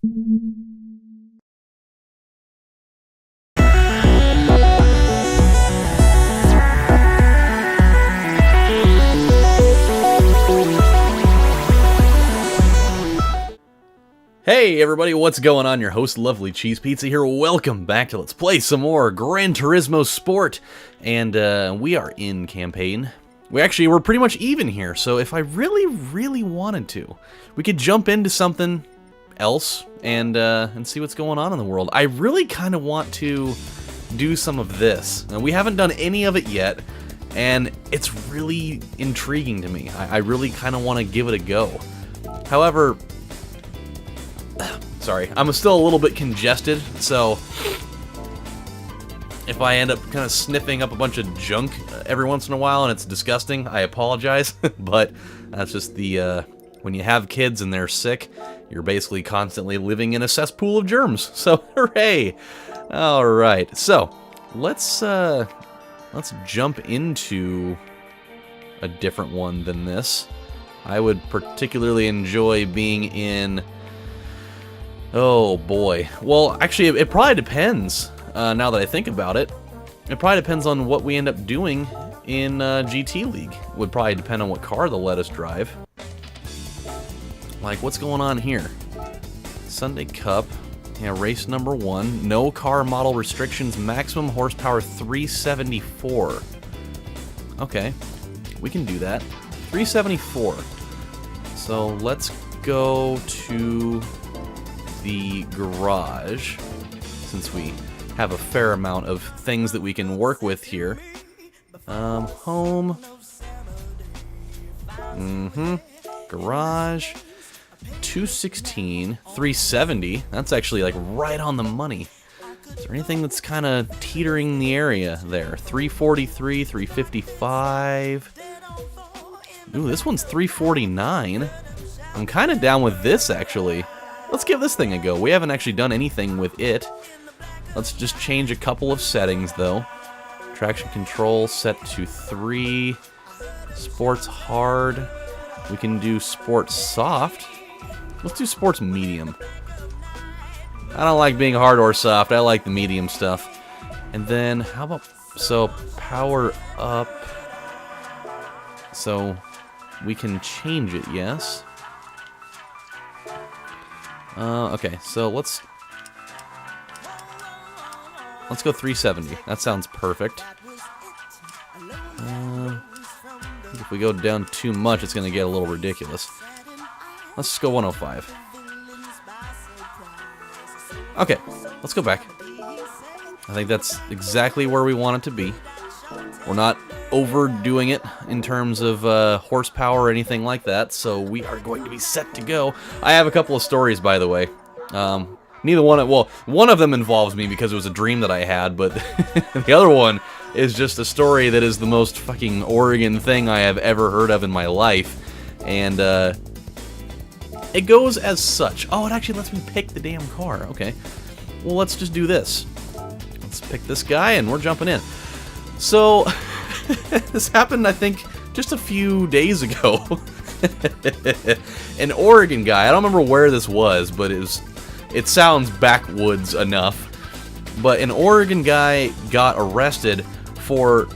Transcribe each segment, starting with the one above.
Hey everybody, what's going on? Your host, LovelyCheesePizza here. Welcome back to Let's Play some more Gran Turismo Sport. And we are in campaign. We're pretty much even here, so if I really wanted to, we could jump into something else and see what's going on in the world. I really kind of want to do some of this. Now, we haven't done any of it yet, and it's really intriguing to me. I really kind of want to give it a go. However, sorry, I'm still a little bit congested, so if I end up kind of sniffing up a bunch of junk every once in a while and it's disgusting, I apologize, but that's just the, when you have kids and they're sick, you're basically constantly living in a cesspool of germs, so hooray! Alright, so, let's jump into a different one than this. I would particularly enjoy being in... Oh boy. Well, actually, it probably depends, now that I think about it. It probably depends on what we end up doing in GT League. Would probably depend on what car they'll let us drive. Like, what's going on here? Sunday Cup. Yeah, race number 1. No car model restrictions. Maximum horsepower 374. Okay. We can do that. 374. So, let's go to the garage, since we have a fair amount of things that we can work with here. Home. Garage. 216. 370. That's actually like right on the money. Is there anything that's kind of teetering the area there? 343, 355. Ooh, this one's 349. I'm kind of down with this, actually. Let's give this thing a go. We haven't actually done anything with it. Let's just change a couple of settings, though. Traction control set to 3. Sports hard. We can do sports soft. Let's do sports medium. I don't like being hard or soft. I like the medium stuff. And then, how about... So, power up. So, we can change it, yes? Okay, so let's go 370. That sounds perfect. If we go down too much, it's going to get a little ridiculous. Let's just go 105. Okay, let's go back. I think that's exactly where we want it to be. We're not overdoing it in terms of horsepower or anything like that, so we are going to be set to go. I have a couple of stories, by the way. Neither one, well, one of them involves me because it was a dream that I had, but the other one is just a story that is the most fucking Oregon thing I have ever heard of in my life, and it goes as such. Oh, it actually lets me pick the damn car. Okay, well, let's just do this. Let's pick this guy, and we're jumping in. So, this happened, I think, just a few days ago. An Oregon guy, I don't remember where this was, but it sounds backwoods enough. But an Oregon guy got arrested for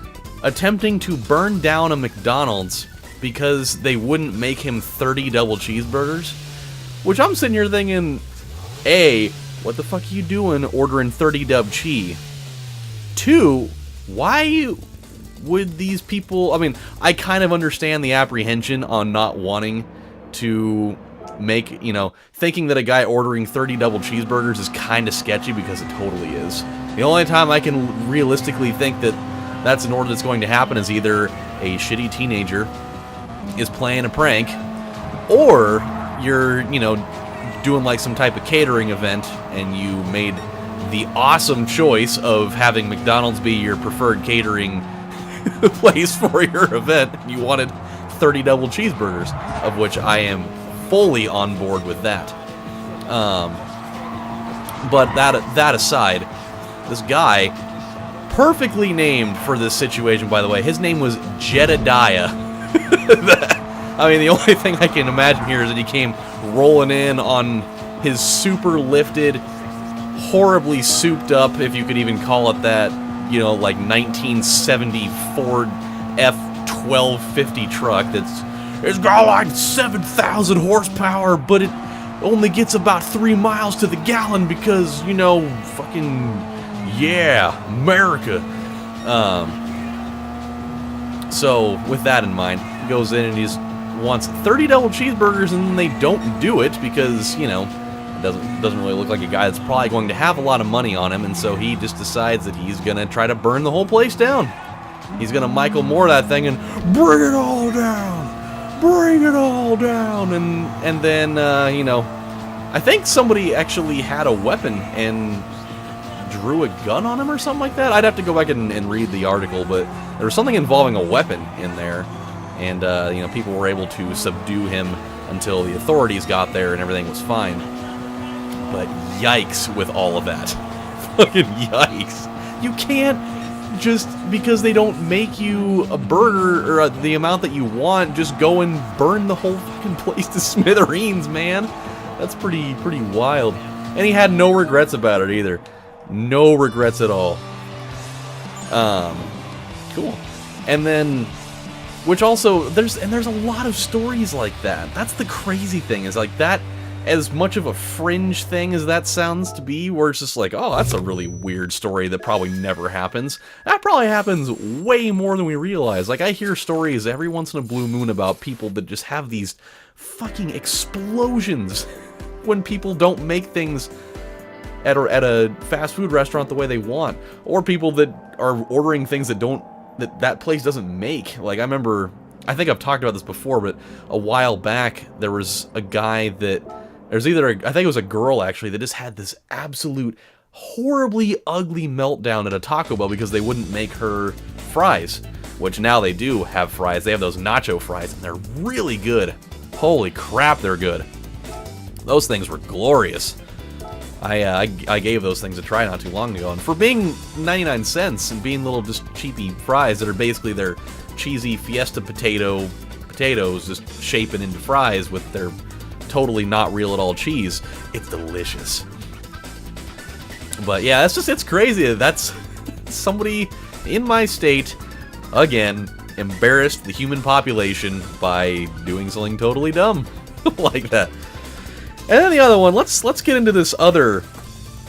attempting to burn down a McDonald's because they wouldn't make him 30 double cheeseburgers. Which I'm sitting here thinking, A, what the fuck are you doing ordering 30 dub cheese? 2, why would these people... I mean, I kind of understand the apprehension on not wanting to make, you know, thinking that a guy ordering 30 double cheeseburgers is kind of sketchy, because it totally is. The only time I can realistically think that that's an order that's going to happen is either a shitty teenager is playing a prank, or you're, you know, doing like some type of catering event and you made the awesome choice of having McDonald's be your preferred catering place for your event. You wanted 30 double cheeseburgers, of which I am fully on board with that. But that aside, this guy, perfectly named for this situation, by the way, his name was Jedediah. I mean, the only thing I can imagine here is that he came rolling in on his super lifted, horribly souped up, if you could even call it that, you know, like 1970 Ford F-1250 truck it's got like 7,000 horsepower, but it only gets about 3 miles to the gallon because, you know, fucking, yeah, America. So, with that in mind, he goes in and he wants 30 double cheeseburgers, and they don't do it because, you know, it doesn't really look like a guy that's probably going to have a lot of money on him, and so he just decides that he's gonna try to burn the whole place down. He's gonna Michael Moore that thing and bring it all down, bring it all down, and then you know, I think somebody actually had a weapon and drew a gun on him or something like that. I'd have to go back and read the article, but there was something involving a weapon in there, and you know, people were able to subdue him until the authorities got there and everything was fine. But yikes with all of that. Fucking yikes. You can't just, because they don't make you a burger or the amount that you want, just go and burn the whole fucking place to smithereens, man. That's pretty wild. And he had no regrets about it either. No regrets at all. Cool. And then, which also, there's a lot of stories like that. That's the crazy thing, is like that, as much of a fringe thing as that sounds to be, where it's just like, oh, that's a really weird story that probably never happens. That probably happens way more than we realize. Like, I hear stories every once in a blue moon about people that just have these fucking explosions when people don't make things at a fast food restaurant the way they want, or people that are ordering things that place doesn't make. Like, I remember, I think I've talked about this before, but a while back there was a guy that, there's either I think it was a girl actually, that just had this absolute horribly ugly meltdown at a Taco Bell because they wouldn't make her fries, which now they do have fries. They have those nacho fries, and they're really good. Holy crap, they're good. Those things were glorious. I gave those things a try not too long ago, and for being 99 cents and being little just cheapy fries that are basically their cheesy Fiesta potatoes just shaping into fries with their totally not real at all cheese, it's delicious. But yeah, it's crazy. That's somebody in my state, again, embarrassed the human population by doing something totally dumb like that. And then the other one, let's get into this other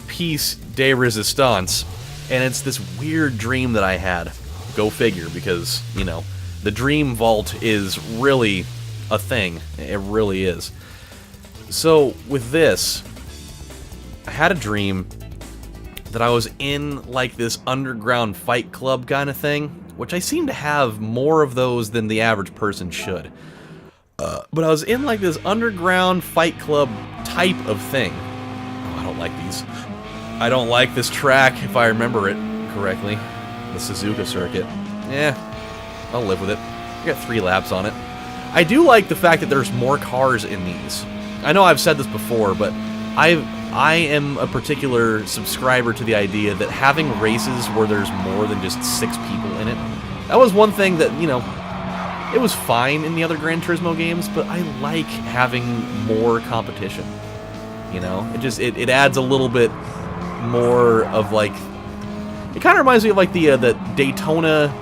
piece de resistance, and it's this weird dream that I had. Go figure, because, you know, the dream vault is really a thing. It really is. So, with this, I had a dream that I was in, like, this underground fight club kind of thing, which I seem to have more of those than the average person should. But I was in, like, this underground fight club type of thing. Oh, I don't like these. I don't like this track, if I remember it correctly. The Suzuka circuit. Yeah, I'll live with it. I got 3 laps on it. I do like the fact that there's more cars in these. I know I've said this before, but I am a particular subscriber to the idea that having races where there's more than just 6 people in it, that was one thing that, you know, it was fine in the other Gran Turismo games, but I like having more competition. You know, it adds a little bit more of, like, it kind of reminds me of like the Daytona,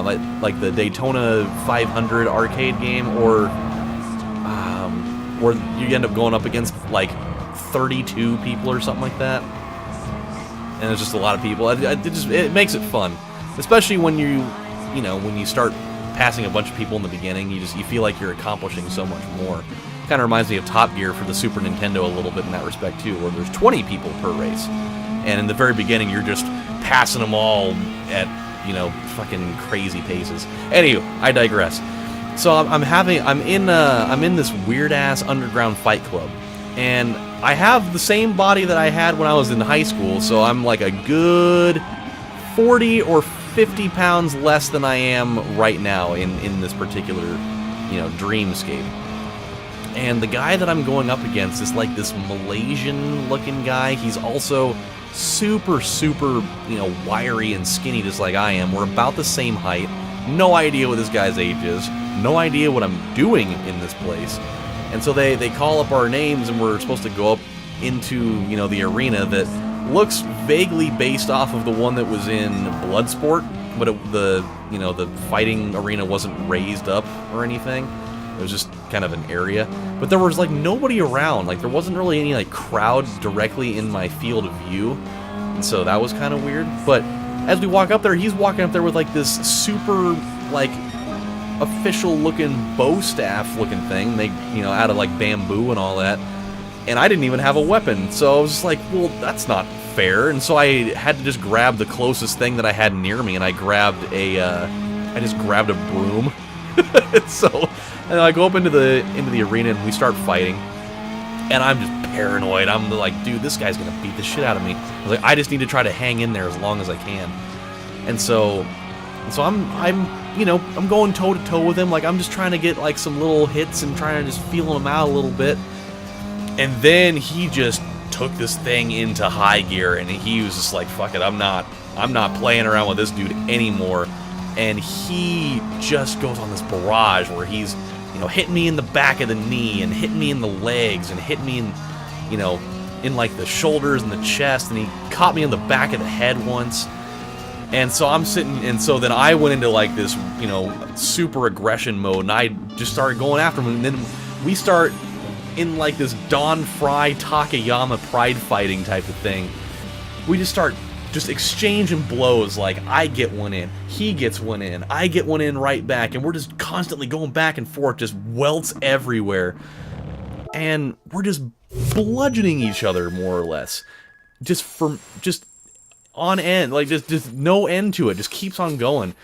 like the Daytona 500 arcade game, or where you end up going up against like 32 people or something like that, and it's just a lot of people. It makes it fun, especially when you start passing a bunch of people in the beginning. You feel like you're accomplishing so much more. Kind of reminds me of Top Gear for the Super Nintendo a little bit in that respect too, where there's 20 people per race, and in the very beginning you're just passing them all at, you know, fucking crazy paces. Anyway, I digress. So I'm in this weird ass underground fight club, and I have the same body that I had when I was in high school, so I'm like a good 40 or 50 pounds less than I am right now in this particular, you know, dreamscape. And the guy that I'm going up against is like this Malaysian looking guy. He's also super, you know, wiry and skinny just like I am. We're about the same height. No idea what this guy's age is. No idea what I'm doing in this place. And so they call up our names, and we're supposed to go up into, you know, the arena that looks vaguely based off of the one that was in Bloodsport, but the fighting arena wasn't raised up or anything. It was just kind of an area. But there was, like, nobody around. Like, there wasn't really any, like, crowd directly in my field of view. And so that was kind of weird. But as we walk up there, he's walking up there with, like, this super, like, official-looking bow staff-looking thing. They, you know, out of, like, bamboo and all that. And I didn't even have a weapon. So I was just like, well, that's not fair. And so I had to just grab the closest thing that I had near me, and I grabbed a, I just grabbed a broom. And I go up into the arena, and we start fighting. And I'm just paranoid. I'm like, dude, this guy's gonna beat the shit out of me. I was like, I just need to try to hang in there as long as I can. And so I'm you know, I'm going toe to toe with him. Like, I'm just trying to get, like, some little hits and trying to just feel him out a little bit. And then he just took this thing into high gear, and he was just like, fuck it, I'm not playing around with this dude anymore. And he just goes on this barrage where he's, you know, hitting me in the back of the knee, and hitting me in the legs, and hitting me in, you know, in, like, the shoulders and the chest, and he caught me in the back of the head once. And so I'm sitting, and so then I went into, like, this, you know, super aggression mode, and I just started going after him, and then we start in, like, this Don Fry Takayama pride fighting type of thing. We just start just exchanging blows. Like, I get one in, he gets one in, I get one in right back, and we're just constantly going back and forth, just welts everywhere. And we're just bludgeoning each other, more or less. Just on end, like, just no end to it, just keeps on going.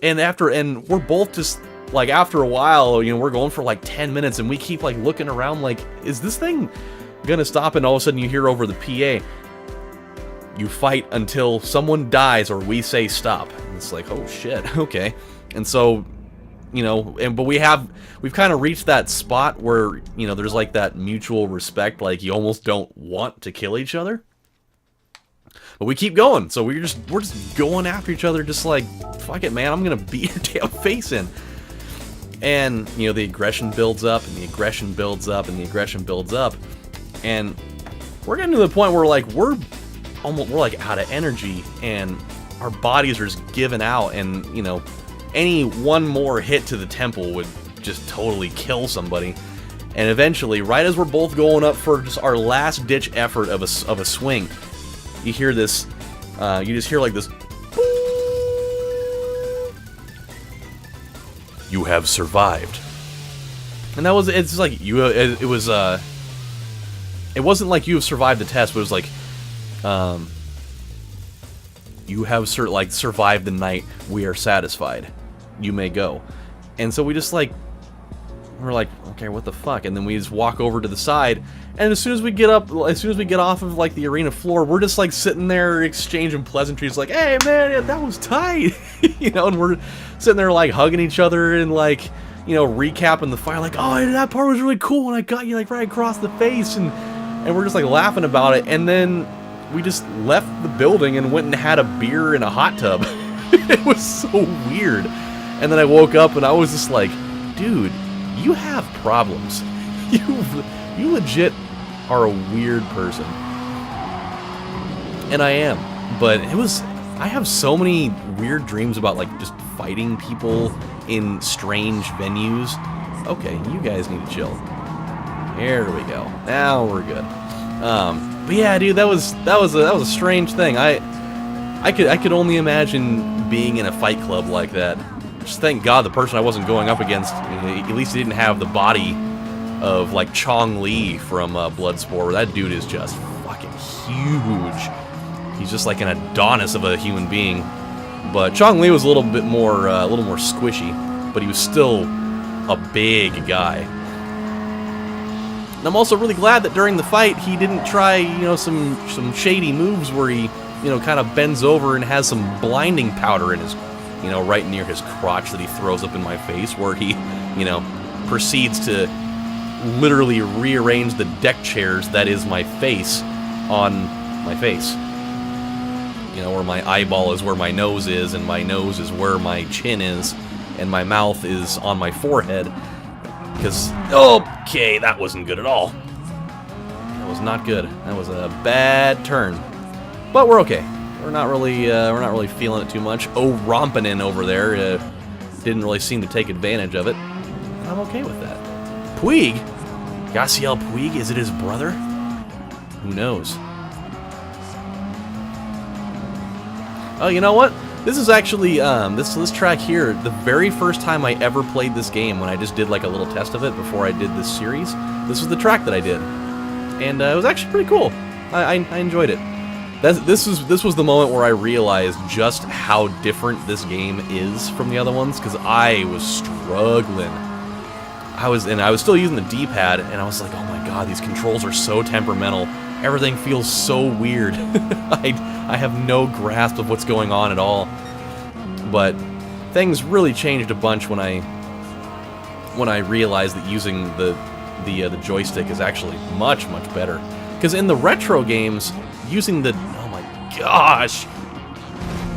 And we're both just, like, after a while, you know, we're going for like 10 minutes, and we keep, like, looking around like, is this thing gonna stop? And all of a sudden you hear over the PA, you fight until someone dies or we say stop. And it's like, oh shit, okay. And so, you know, but we've kind of reached that spot where, you know, there's, like, that mutual respect, like, you almost don't want to kill each other. But we keep going, so we're just going after each other, just like, fuck it, man, I'm gonna beat your damn face in. And, you know, the aggression builds up, and the aggression builds up, and the aggression builds up. And we're getting to the point where, like, we're like out of energy, and our bodies are just giving out, and, you know, any one more hit to the temple would just totally kill somebody. And eventually, right as we're both going up for just our last ditch effort of a swing, you hear this, you just hear, like, this, you have survived. And that was, it's like, it wasn't like you have survived the test, but it was like, you have survived the night, we are satisfied, you may go. And so we just, like, we're like, okay, what the fuck? And then we just walk over to the side, and as soon as we get off of, like, the arena floor, we're just, like, sitting there exchanging pleasantries, like, hey man, yeah, that was tight. You know, and we're sitting there, like, hugging each other and, like, you know, recapping the fight, like, oh, that part was really cool, and I got you, like, right across the face, and we're just, like, laughing about it. And then we just left the building and went and had a beer in a hot tub. It was so weird. And then I woke up and I was just like, dude, you have problems. You legit are a weird person. And I am. But I have so many weird dreams about, like, just fighting people in strange venues. Okay, you guys need to chill. There we go. Now we're good. But yeah, dude, that was a strange thing. I could only imagine being in a fight club like that. Just thank God the person I wasn't going up against, at least he didn't have the body of, like, Chong Li from Bloodsport, where that dude is just fucking huge. He's just like an Adonis of a human being. But Chong Li was a little more squishy, but he was still a big guy. And I'm also really glad that during the fight he didn't try, you know, some shady moves where he, you know, kind of bends over and has some blinding powder in his, you know, right near his crotch that he throws up in my face, where he, you know, proceeds to literally rearrange the deck chairs that is my face on my face. You know, where my eyeball is where my nose is, and my nose is where my chin is, and my mouth is on my forehead. Because, okay, that wasn't good at all. That was not good. That was a bad turn. But we're okay. We're not really feeling it too much. Oh, Rompinin over there didn't really seem to take advantage of it. I'm okay with that. Puig? Yasiel Puig? Is it his brother? Who knows? Oh, you know what? This is actually, this track here, the very first time I ever played this game, when I just did like a little test of it before I did this series, this was the track that I did. And it was actually pretty cool. I enjoyed it. This was the moment where I realized just how different this game is from the other ones, because I was struggling. I was still using the D-pad, and I was like, oh my god, these controls are so temperamental. Everything feels so weird. I have no grasp of what's going on at all. But things really changed a bunch when I realized that using the joystick is actually much better. Because in the retro games, using the... Oh my gosh!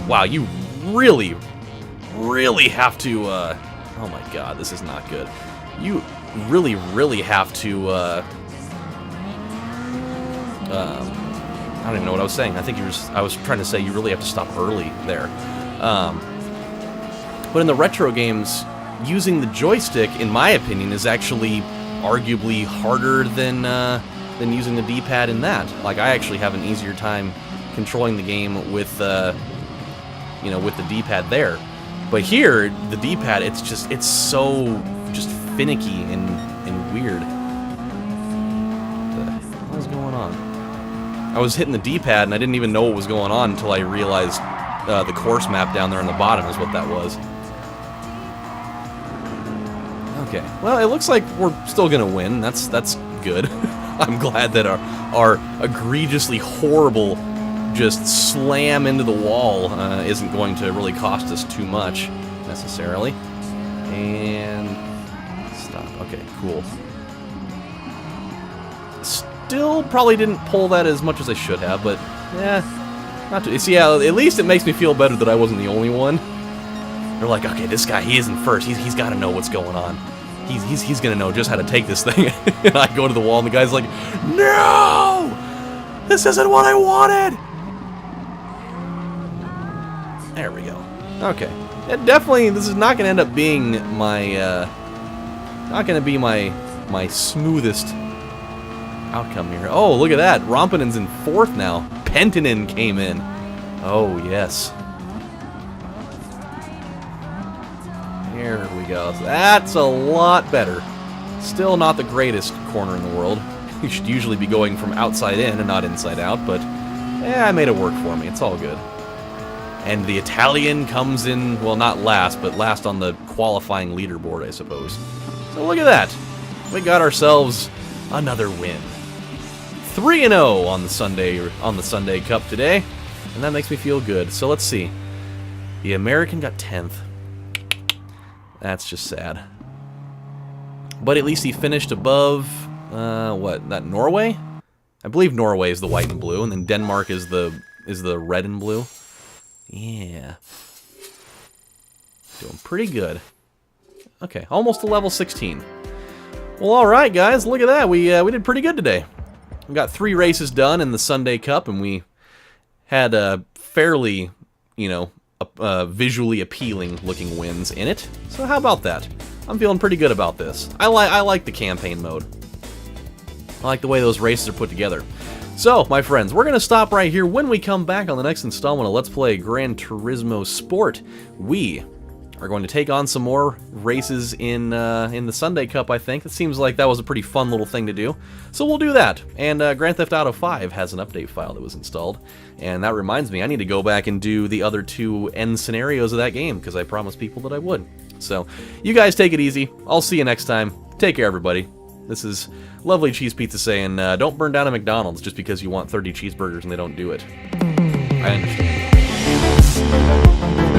Wow, you really have to... oh my god, this is not good. You really have to... I don't even know what I was saying. I think I was trying to say you really have to stop early there. But in the retro games, using the joystick, in my opinion, is actually arguably harder than using the D-pad in that. Like, I actually have an easier time controlling the game with you know, with the D-pad there. But here, the D-pad, it's so just finicky and weird. What the hell is going on? I was hitting the D-pad and I didn't even know what was going on until I realized the course map down there on the bottom is what that was. Okay, well, it looks like we're still gonna win. That's good. I'm glad that our egregiously horrible just slam into the wall isn't going to really cost us too much, necessarily. And... stop. Okay, cool. Still probably didn't pull that as much as I should have, but, not too... See, yeah, at least it makes me feel better that I wasn't the only one. They're like, okay, this guy, he isn't first. He's got to know what's going on. He's gonna know just how to take this thing. And I go to the wall, and the guy's like, no! This isn't what I wanted! There we go. Okay. Yeah, definitely, this is not gonna end up being my, not gonna be my smoothest outcome here. Oh, look at that. Rompinin's in 4th now. Pentinen came in. Oh, yes. There we go. That's a lot better. Still not the greatest corner in the world. You should usually be going from outside in and not inside out, but yeah, I made it work for me. It's all good. And the Italian comes in, well, not last, but last on the qualifying leaderboard, I suppose. So look at that. We got ourselves another win. 3-0 on the Sunday Cup today, and that makes me feel good. So let's see. The American got 10th. That's just sad. But at least he finished above, what, that Norway? I believe Norway is the white and blue, and then Denmark is the red and blue. Yeah. Doing pretty good. Okay, almost to level 16. Well, alright guys, look at that. We did pretty good today. We got 3 races done in the Sunday Cup, and we had a fairly, you know, visually appealing looking wins in it. So how about that? I'm feeling pretty good about this. I like the campaign mode. I like the way those races are put together. So, my friends, we're going to stop right here. When we come back on the next installment of Let's Play Gran Turismo Sport, we are going to take on some more races in the Sunday Cup, I think. It seems like that was a pretty fun little thing to do. So we'll do that. And Grand Theft Auto 5 has an update file that was installed. And that reminds me, I need to go back and do the other 2 end scenarios of that game, because I promised people that I would. So, you guys take it easy. I'll see you next time. Take care, everybody. This is Lovely Cheese Pizza saying, don't burn down a McDonald's just because you want 30 cheeseburgers and they don't do it. I understand.